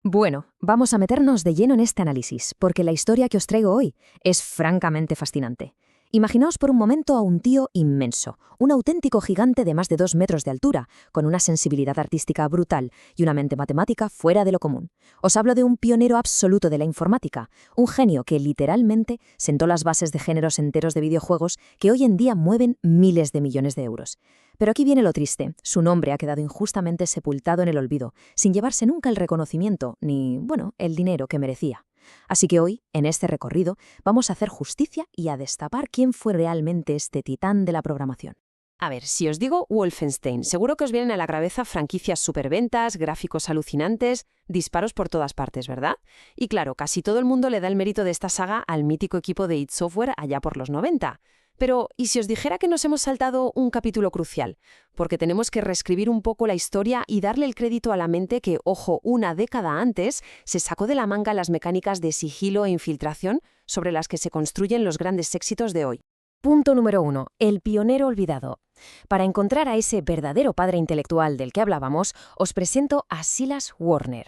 Bueno, vamos a meternos de lleno en este análisis, porque la historia que os traigo hoy es francamente fascinante. Imaginaos por un momento a un tío inmenso, un auténtico gigante de más de 2 metros de altura, con una sensibilidad artística brutal y una mente matemática fuera de lo común. Os hablo de un pionero absoluto de la informática, un genio que literalmente sentó las bases de géneros enteros de videojuegos que hoy en día mueven miles de millones de euros. Pero aquí viene lo triste, su nombre ha quedado injustamente sepultado en el olvido, sin llevarse nunca el reconocimiento ni, bueno, el dinero que merecía. Así que hoy, en este recorrido, vamos a hacer justicia y a destapar quién fue realmente este titán de la programación. A ver, si os digo Wolfenstein, seguro que os vienen a la cabeza franquicias superventas, gráficos alucinantes, disparos por todas partes, ¿verdad? Y claro, casi todo el mundo le da el mérito de esta saga al mítico equipo de id Software allá por los 90. Pero, ¿y si os dijera que nos hemos saltado un capítulo crucial? Porque tenemos que reescribir un poco la historia y darle el crédito a la mente que, ojo, una década antes se sacó de la manga las mecánicas de sigilo e infiltración sobre las que se construyen los grandes éxitos de hoy. Punto número 1. El pionero olvidado. Para encontrar a ese verdadero padre intelectual del que hablábamos, os presento a Silas Warner.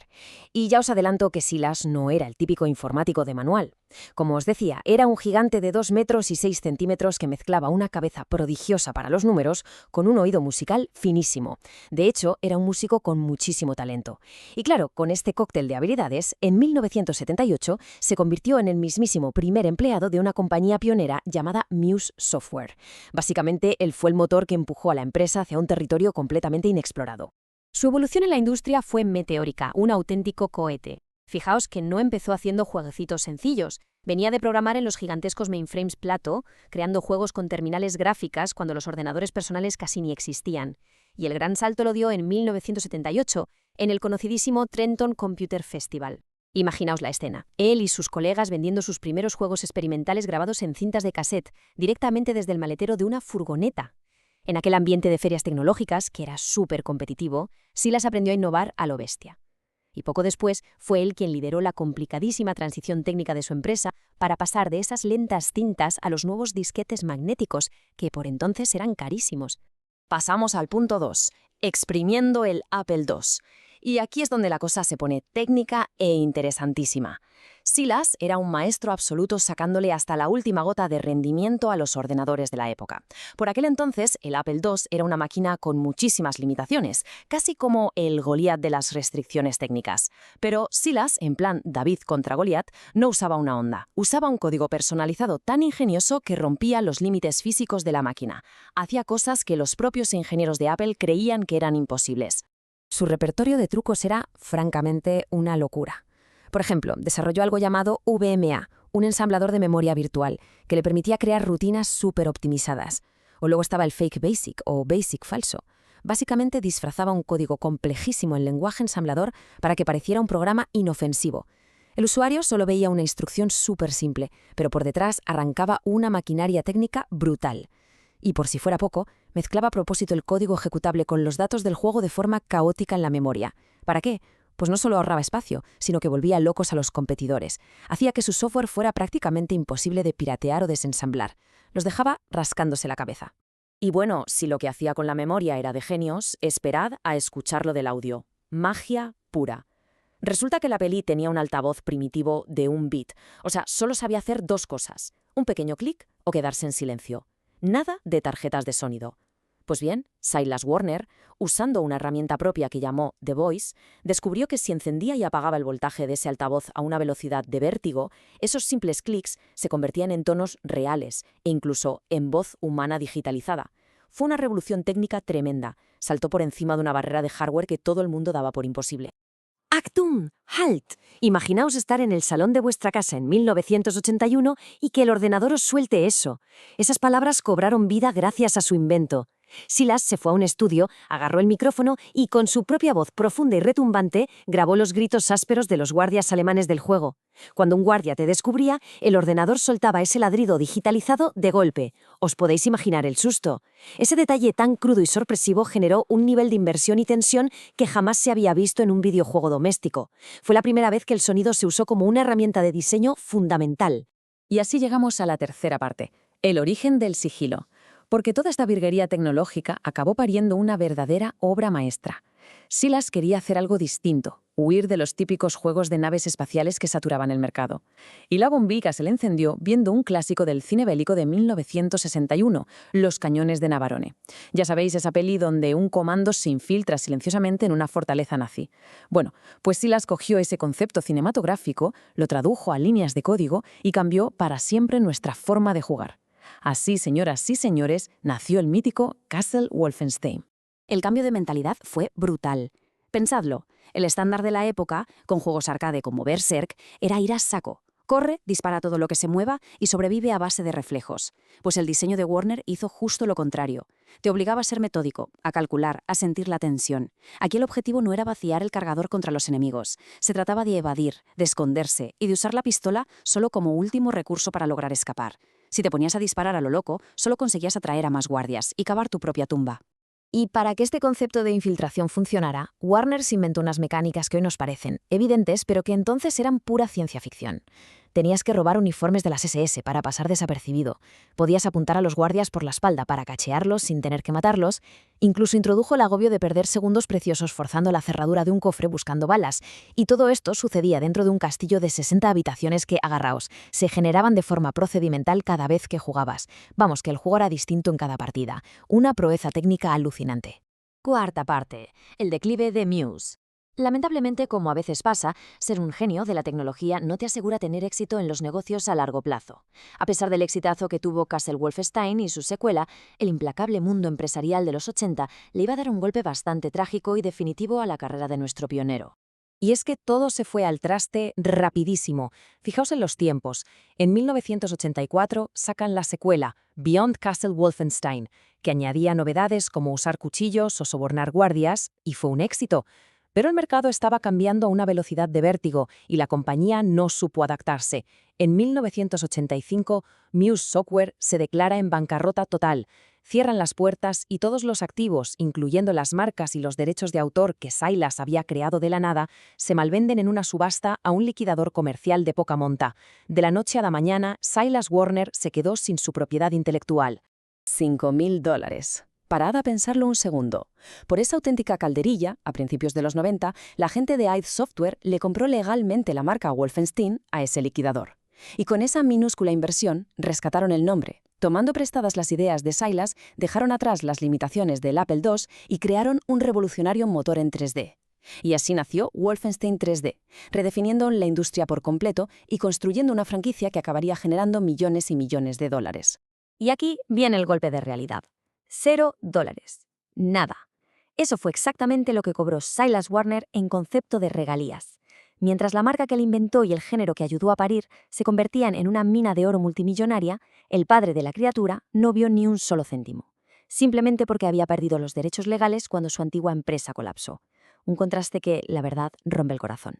Y ya os adelanto que Silas no era el típico informático de manual. Como os decía, era un gigante de 2 metros y 6 centímetros que mezclaba una cabeza prodigiosa para los números con un oído musical finísimo. De hecho, era un músico con muchísimo talento. Y claro, con este cóctel de habilidades, en 1978 se convirtió en el mismísimo primer empleado de una compañía pionera llamada Muse Software. Básicamente, él fue el motor que empujó a la empresa hacia un territorio completamente inexplorado. Su evolución en la industria fue meteórica, un auténtico cohete. Fijaos que no empezó haciendo jueguecitos sencillos. Venía de programar en los gigantescos mainframes Plato, creando juegos con terminales gráficas cuando los ordenadores personales casi ni existían. Y el gran salto lo dio en 1978, en el conocidísimo Trenton Computer Festival. Imaginaos la escena. Él y sus colegas vendiendo sus primeros juegos experimentales grabados en cintas de cassette, directamente desde el maletero de una furgoneta. En aquel ambiente de ferias tecnológicas, que era súper competitivo, Silas aprendió a innovar a lo bestia. Y poco después fue él quien lideró la complicadísima transición técnica de su empresa para pasar de esas lentas cintas a los nuevos disquetes magnéticos, que por entonces eran carísimos. Pasamos al punto 2, exprimiendo el Apple II. Y aquí es donde la cosa se pone técnica e interesantísima. Silas era un maestro absoluto sacándole hasta la última gota de rendimiento a los ordenadores de la época. Por aquel entonces, el Apple II era una máquina con muchísimas limitaciones, casi como el Goliat de las restricciones técnicas. Pero Silas, en plan David contra Goliat, no usaba una onda. Usaba un código personalizado tan ingenioso que rompía los límites físicos de la máquina. Hacía cosas que los propios ingenieros de Apple creían que eran imposibles. Su repertorio de trucos era, francamente, una locura. Por ejemplo, desarrolló algo llamado VMA, un ensamblador de memoria virtual, que le permitía crear rutinas súper optimizadas. O luego estaba el Fake Basic o Basic falso. Básicamente disfrazaba un código complejísimo en lenguaje ensamblador para que pareciera un programa inofensivo. El usuario solo veía una instrucción súper simple, pero por detrás arrancaba una maquinaria técnica brutal. Y por si fuera poco, mezclaba a propósito el código ejecutable con los datos del juego de forma caótica en la memoria. ¿Para qué? Pues no solo ahorraba espacio, sino que volvía locos a los competidores. Hacía que su software fuera prácticamente imposible de piratear o desensamblar. Los dejaba rascándose la cabeza. Y bueno, si lo que hacía con la memoria era de genios, esperad a escucharlo del audio. Magia pura. Resulta que la peli tenía un altavoz primitivo de 1 bit. O sea, solo sabía hacer 2 cosas. Un pequeño clic o quedarse en silencio. Nada de tarjetas de sonido. Pues bien, Silas Warner, usando una herramienta propia que llamó The Voice, descubrió que si encendía y apagaba el voltaje de ese altavoz a una velocidad de vértigo, esos simples clics se convertían en tonos reales e incluso en voz humana digitalizada. Fue una revolución técnica tremenda. Saltó por encima de una barrera de hardware que todo el mundo daba por imposible. ¡Actum! ¡Halt! Imaginaos estar en el salón de vuestra casa en 1981 y que el ordenador os suelte eso. Esas palabras cobraron vida gracias a su invento. Silas se fue a un estudio, agarró el micrófono y con su propia voz profunda y retumbante grabó los gritos ásperos de los guardias alemanes del juego. Cuando un guardia te descubría, el ordenador soltaba ese ladrido digitalizado de golpe. Os podéis imaginar el susto. Ese detalle tan crudo y sorpresivo generó un nivel de inversión y tensión que jamás se había visto en un videojuego doméstico. Fue la primera vez que el sonido se usó como una herramienta de diseño fundamental. Y así llegamos a la tercera parte, el origen del sigilo. Porque toda esta virguería tecnológica acabó pariendo una verdadera obra maestra. Silas quería hacer algo distinto, huir de los típicos juegos de naves espaciales que saturaban el mercado. Y la bombilla se le encendió viendo un clásico del cine bélico de 1961, Los cañones de Navarone. Ya sabéis, esa peli donde un comando se infiltra silenciosamente en una fortaleza nazi. Bueno, pues Silas cogió ese concepto cinematográfico, lo tradujo a líneas de código y cambió para siempre nuestra forma de jugar. Así, señoras y señores, nació el mítico Castle Wolfenstein. El cambio de mentalidad fue brutal. Pensadlo, el estándar de la época, con juegos arcade como Berserk, era ir a saco. Corre, dispara todo lo que se mueva y sobrevive a base de reflejos. Pues el diseño de Warner hizo justo lo contrario. Te obligaba a ser metódico, a calcular, a sentir la tensión. Aquí el objetivo no era vaciar el cargador contra los enemigos. Se trataba de evadir, de esconderse y de usar la pistola solo como último recurso para lograr escapar. Si te ponías a disparar a lo loco, solo conseguías atraer a más guardias y cavar tu propia tumba. Y para que este concepto de infiltración funcionara, Warner se inventó unas mecánicas que hoy nos parecen evidentes, pero que entonces eran pura ciencia ficción. Tenías que robar uniformes de las SS para pasar desapercibido. Podías apuntar a los guardias por la espalda para cachearlos sin tener que matarlos. Incluso introdujo el agobio de perder segundos preciosos forzando la cerradura de un cofre buscando balas. Y todo esto sucedía dentro de un castillo de 60 habitaciones que, agarraos, se generaban de forma procedimental cada vez que jugabas. Vamos, que el juego era distinto en cada partida. Una proeza técnica alucinante. Cuarta parte. El declive de Muse. Lamentablemente, como a veces pasa, ser un genio de la tecnología no te asegura tener éxito en los negocios a largo plazo. A pesar del exitazo que tuvo Castle Wolfenstein y su secuela, el implacable mundo empresarial de los 80 le iba a dar un golpe bastante trágico y definitivo a la carrera de nuestro pionero. Y es que todo se fue al traste rapidísimo. Fijaos en los tiempos. En 1984 sacan la secuela, Beyond Castle Wolfenstein, que añadía novedades como usar cuchillos o sobornar guardias, y fue un éxito. Pero el mercado estaba cambiando a una velocidad de vértigo y la compañía no supo adaptarse. En 1985, Muse Software se declara en bancarrota total. Cierran las puertas y todos los activos, incluyendo las marcas y los derechos de autor que Silas había creado de la nada, se malvenden en una subasta a un liquidador comercial de poca monta. De la noche a la mañana, Silas Warner se quedó sin su propiedad intelectual. $5.000. Parad a pensarlo un segundo. Por esa auténtica calderilla, a principios de los 90, la gente de id Software le compró legalmente la marca Wolfenstein a ese liquidador. Y con esa minúscula inversión, rescataron el nombre. Tomando prestadas las ideas de Silas, dejaron atrás las limitaciones del Apple II y crearon un revolucionario motor en 3D. Y así nació Wolfenstein 3D, redefiniendo la industria por completo y construyendo una franquicia que acabaría generando millones y millones de dólares. Y aquí viene el golpe de realidad. $0. Nada. Eso fue exactamente lo que cobró Silas Warner en concepto de regalías. Mientras la marca que él inventó y el género que ayudó a parir se convertían en una mina de oro multimillonaria, el padre de la criatura no vio ni un solo céntimo. Simplemente porque había perdido los derechos legales cuando su antigua empresa colapsó. Un contraste que, la verdad, rompe el corazón.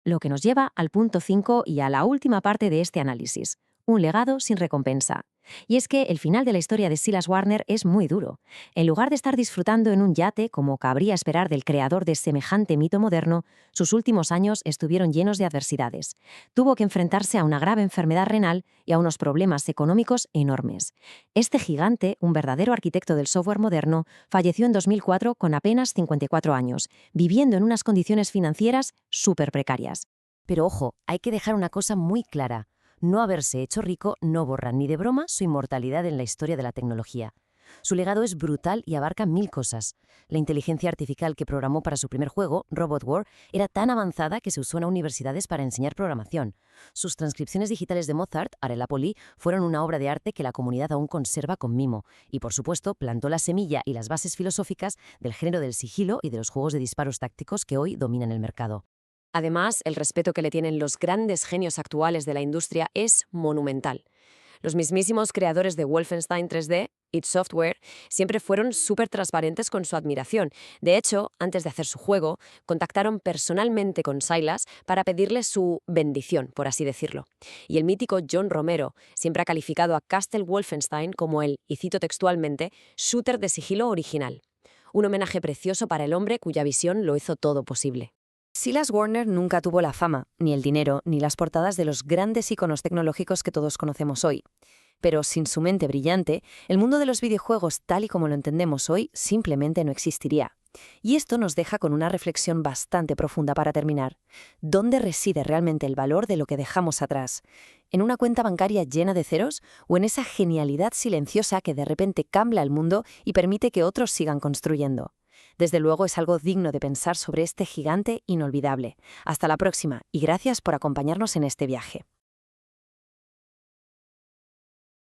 Lo que nos lleva al punto 5 y a la última parte de este análisis. Un legado sin recompensa. Y es que el final de la historia de Silas Warner es muy duro. En lugar de estar disfrutando en un yate, como cabría esperar del creador de semejante mito moderno, sus últimos años estuvieron llenos de adversidades. Tuvo que enfrentarse a una grave enfermedad renal y a unos problemas económicos enormes. Este gigante, un verdadero arquitecto del software moderno, falleció en 2004 con apenas 54 años, viviendo en unas condiciones financieras súper precarias. Pero ojo, hay que dejar una cosa muy clara. No haberse hecho rico no borra ni de broma su inmortalidad en la historia de la tecnología. Su legado es brutal y abarca 1000 cosas. La inteligencia artificial que programó para su primer juego, Robot War, era tan avanzada que se usó en universidades para enseñar programación. Sus transcripciones digitales de Mozart, Arela Poli, fueron una obra de arte que la comunidad aún conserva con mimo. Y, por supuesto, plantó la semilla y las bases filosóficas del género del sigilo y de los juegos de disparos tácticos que hoy dominan el mercado. Además, el respeto que le tienen los grandes genios actuales de la industria es monumental. Los mismísimos creadores de Wolfenstein 3D, id Software, siempre fueron súper transparentes con su admiración. De hecho, antes de hacer su juego, contactaron personalmente con Silas para pedirle su bendición, por así decirlo. Y el mítico John Romero siempre ha calificado a Castle Wolfenstein como el, y cito textualmente, shooter de sigilo original. Un homenaje precioso para el hombre cuya visión lo hizo todo posible. Silas Warner nunca tuvo la fama, ni el dinero, ni las portadas de los grandes iconos tecnológicos que todos conocemos hoy. Pero sin su mente brillante, el mundo de los videojuegos tal y como lo entendemos hoy simplemente no existiría. Y esto nos deja con una reflexión bastante profunda para terminar. ¿Dónde reside realmente el valor de lo que dejamos atrás? ¿En una cuenta bancaria llena de ceros o en esa genialidad silenciosa que de repente cambia el mundo y permite que otros sigan construyendo? Desde luego es algo digno de pensar sobre este gigante inolvidable. Hasta la próxima y gracias por acompañarnos en este viaje.